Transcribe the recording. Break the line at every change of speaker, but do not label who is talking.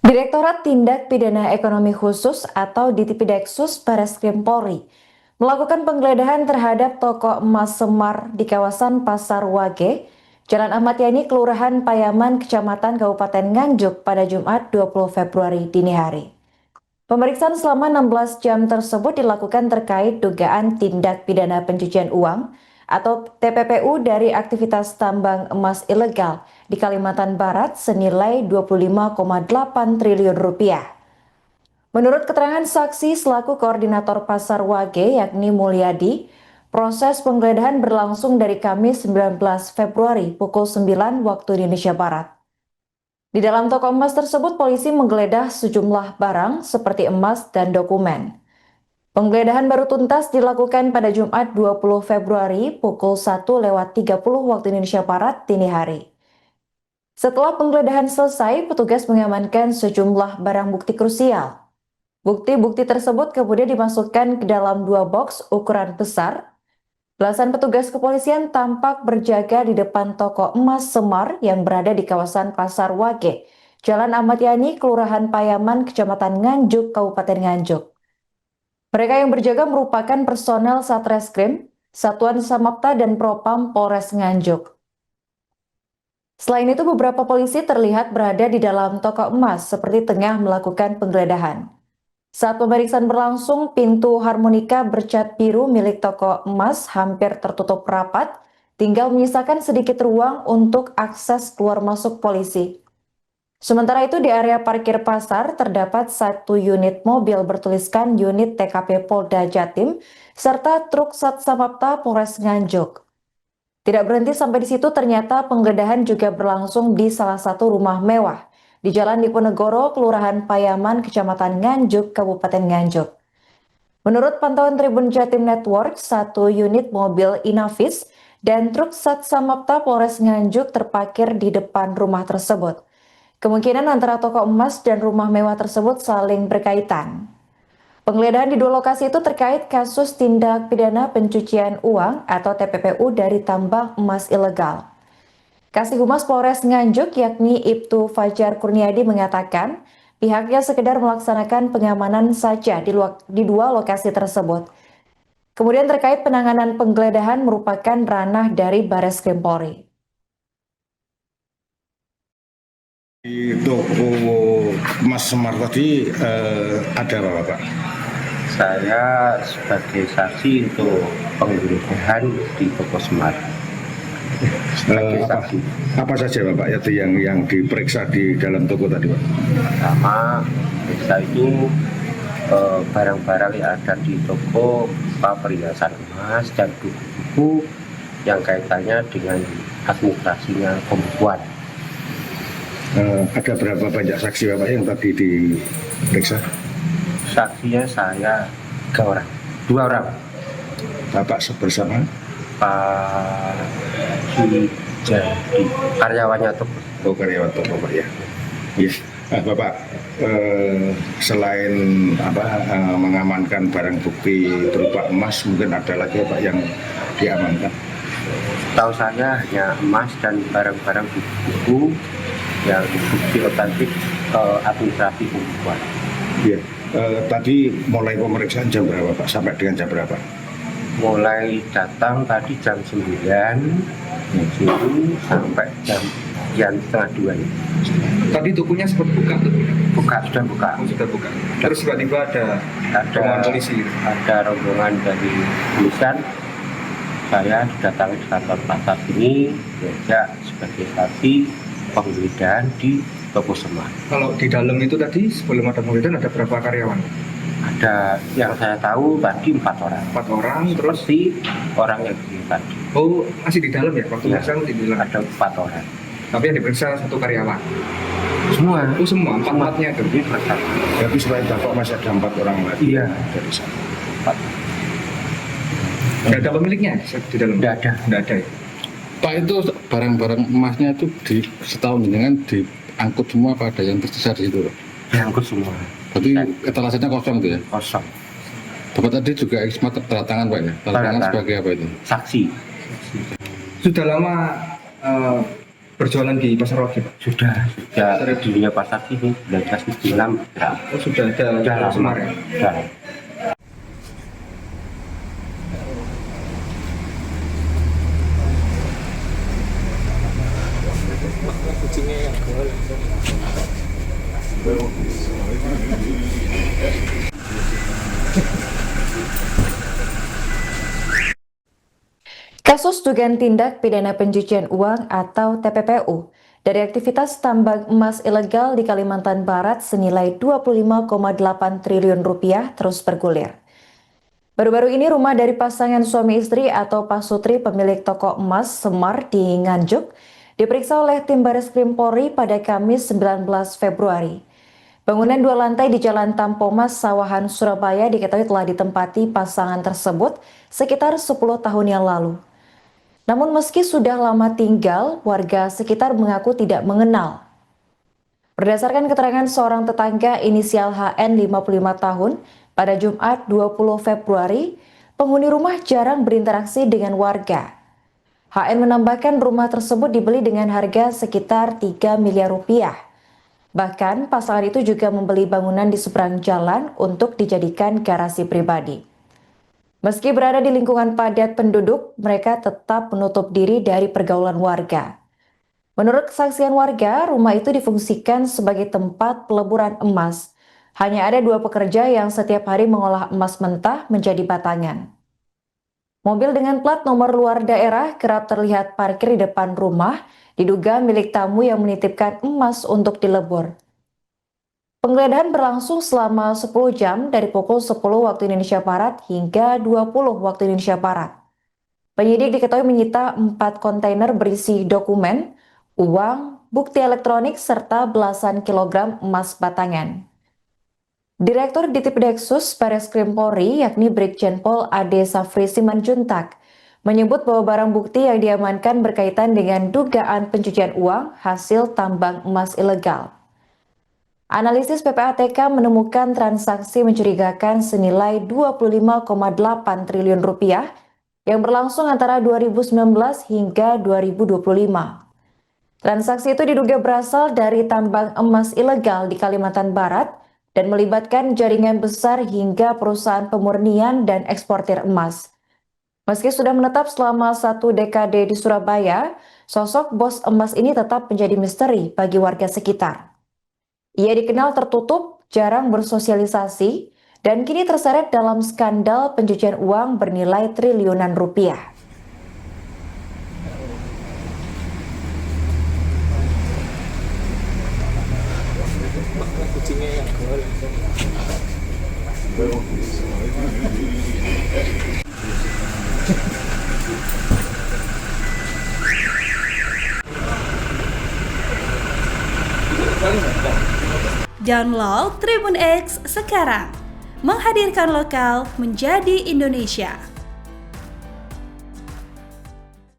Direktorat Tindak Pidana Ekonomi Khusus atau Ditipideksus Bareskrim Polri melakukan penggeledahan terhadap toko emas Semar di kawasan Pasar Wage, Jalan Ahmad Yani, Kelurahan Payaman, Kecamatan Kabupaten Nganjuk pada Jumat 20 Februari dini hari. Pemeriksaan selama 16 jam tersebut dilakukan terkait dugaan tindak pidana pencucian uang atau TPPU dari aktivitas tambang emas ilegal di Kalimantan Barat senilai 25,8 triliun rupiah. Menurut keterangan saksi selaku koordinator Pasar Wage yakni Mulyadi, proses penggeledahan berlangsung dari Kamis 19 Februari pukul 9 waktu Indonesia Barat. Di dalam toko emas tersebut, polisi menggeledah sejumlah barang seperti emas dan dokumen. Penggeledahan baru tuntas dilakukan pada Jumat 20 Februari pukul 1:30 waktu Indonesia Barat dini hari. Setelah penggeledahan selesai, petugas mengamankan sejumlah barang bukti krusial. Bukti-bukti tersebut kemudian dimasukkan ke dalam 2 box ukuran besar. Belasan petugas kepolisian tampak berjaga di depan toko emas Semar yang berada di kawasan Pasar Wage, Jalan Ahmad Yani, Kelurahan Payaman, Kecamatan Nganjuk, Kabupaten Nganjuk. Mereka yang berjaga merupakan personel Satreskrim, Satuan Samapta dan Propam Polres Nganjuk. Selain itu, beberapa polisi terlihat berada di dalam toko emas seperti tengah melakukan penggeledahan. Saat pemeriksaan berlangsung, pintu harmonika bercat biru milik toko emas hampir tertutup rapat, tinggal menyisakan sedikit ruang untuk akses keluar masuk polisi. Sementara itu di area parkir pasar terdapat 1 unit mobil bertuliskan unit TKP Polda Jatim serta truk Sat Samapta Polres Nganjuk. Tidak berhenti sampai di situ, ternyata penggeledahan juga berlangsung di salah satu rumah mewah di Jalan Diponegoro, Kelurahan Payaman, Kecamatan Nganjuk, Kabupaten Nganjuk. Menurut pantauan Tribun Jatim Network, 1 unit mobil Inavis dan truk Sat Samapta Polres Nganjuk terparkir di depan rumah tersebut. Kemungkinan antara toko emas dan rumah mewah tersebut saling berkaitan. Penggeledahan di 2 lokasi itu terkait kasus tindak pidana pencucian uang atau TPPU dari tambang emas ilegal. Kasih Humas Polres Nganjuk yakni Ibtu Fajar Kurniadi mengatakan pihaknya sekedar melaksanakan pengamanan saja di 2 lokasi tersebut. Kemudian terkait penanganan penggeledahan merupakan ranah dari Bareskrim Polri.
Di toko emas Semar tadi ada apa, Pak?
Saya sebagai saksi untuk penggeledahan di toko Semar.
Apa saja, Bapak, yang diperiksa di dalam toko tadi, Pak?
Pertama, periksa itu barang-barang yang ada di toko, perhiasan emas dan buku-buku yang kaitannya dengan administrasinya pembukuan.
Ada berapa banyak saksi, Bapak, yang tadi diperiksa?
Saksinya saya 2 orang.
Bapak bersama?
Pak Sujadi, karyawannya toko.
Oh, karyawan toko, Pak, ya. Yes. Bapak, selain mengamankan barang bukti berupa emas, mungkin ada lagi, Pak, yang diamankan?
Tahu saya hanya emas dan barang-barang buku yang bukti otentik administrasi pembukuan.
Iya. Tadi mulai pemeriksaan jam berapa, Pak? Sampai dengan jam berapa?
Mulai datang tadi jam 9 sampai jam 1:30.
Tadi tokonya sempat buka tuh?
Sudah buka.
Sudah buka. Terus tiba-tiba ada rombongan polisi.
Ada rombongan dari tulisan. Saya didatangi di kantor pasar ini diajak sebagai saksi penggeledahan di toko Semar.
Kalau di dalam itu tadi sebelum ada penggeledahan ada berapa karyawan?
Ada yang saya tahu tadi 4 orang.
4 orang, terus
Seperti orang yang di tadi.
oh masih di dalam ya? Waktu
Ya,
saya di dalam.
ada 4 orang.
Tapi yang diperiksa 1 karyawan.
Semua.
Oh semua, 4-4-nya itu.
Jadi persatu.
Tapi selain Bapak masih ada 4 orang lagi.
Iya.
Dari sana.
4.
Nggak ada pemiliknya di dalam?
Nggak ada.
Nggak ada ya?
Pak, itu barang-barang emasnya itu setahun dengan diangkut semua, apa ada yang tersisa di situ?
Diangkut semua.
Berarti etalasenya kosong tuh ya?
Kosong.
Bapak tadi juga eksma tanda tangan, Pak, ya? Tanda tangan sebagai apa itu?
Saksi.
Sudah lama berjualan di pasar Wage, Pak?
Sudah di dunia pasar ini 1976 ya.
Oh, sudah ada
Sudah lama.
Semar ya?
Sudah.
Kasus dugaan tindak pidana pencucian uang atau TPPU dari aktivitas tambang emas ilegal di Kalimantan Barat senilai 25,8 triliun rupiah terus bergulir. Baru-baru ini rumah dari pasangan suami istri atau Pak Sutri pemilik toko emas Semar di Nganjuk diperiksa oleh tim Baris Krim Polri pada Kamis 19 Februari. Bangunan 2 lantai di Jalan Tampomas, Sawahan, Surabaya diketahui telah ditempati pasangan tersebut sekitar 10 tahun yang lalu. Namun meski sudah lama tinggal, warga sekitar mengaku tidak mengenal. Berdasarkan keterangan seorang tetangga inisial HN 55 tahun, pada Jumat 20 Februari, penghuni rumah jarang berinteraksi dengan warga. HN menambahkan rumah tersebut dibeli dengan harga sekitar 3 miliar rupiah. Bahkan pasangan itu juga membeli bangunan di seberang jalan untuk dijadikan garasi pribadi. Meski berada di lingkungan padat penduduk, mereka tetap menutup diri dari pergaulan warga. Menurut kesaksian warga, rumah itu difungsikan sebagai tempat peleburan emas. Hanya ada 2 pekerja yang setiap hari mengolah emas mentah menjadi batangan. Mobil dengan plat nomor luar daerah kerap terlihat parkir di depan rumah, diduga milik tamu yang menitipkan emas untuk dilebur. Penggeledahan berlangsung selama 10 jam dari pukul 10 waktu Indonesia Barat hingga 20 waktu Indonesia Barat. Penyidik diketahui menyita 4 kontainer berisi dokumen, uang, bukti elektronik, serta belasan kilogram emas batangan. Direktur Ditipideksus Bareskrim Polri yakni Brigjen Pol Ade Safri Simanjuntak menyebut bahwa barang bukti yang diamankan berkaitan dengan dugaan pencucian uang hasil tambang emas ilegal. Analisis PPATK menemukan transaksi mencurigakan senilai 25,8 triliun rupiah yang berlangsung antara 2019 hingga 2025. Transaksi itu diduga berasal dari tambang emas ilegal di Kalimantan Barat dan melibatkan jaringan besar hingga perusahaan pemurnian dan eksportir emas. Meski sudah menetap selama 1 dekade di Surabaya, sosok bos emas ini tetap menjadi misteri bagi warga sekitar. Ia dikenal tertutup, jarang bersosialisasi, dan kini terseret dalam skandal pencucian uang bernilai triliunan rupiah.
Download Tribun X sekarang, menghadirkan lokal menjadi Indonesia.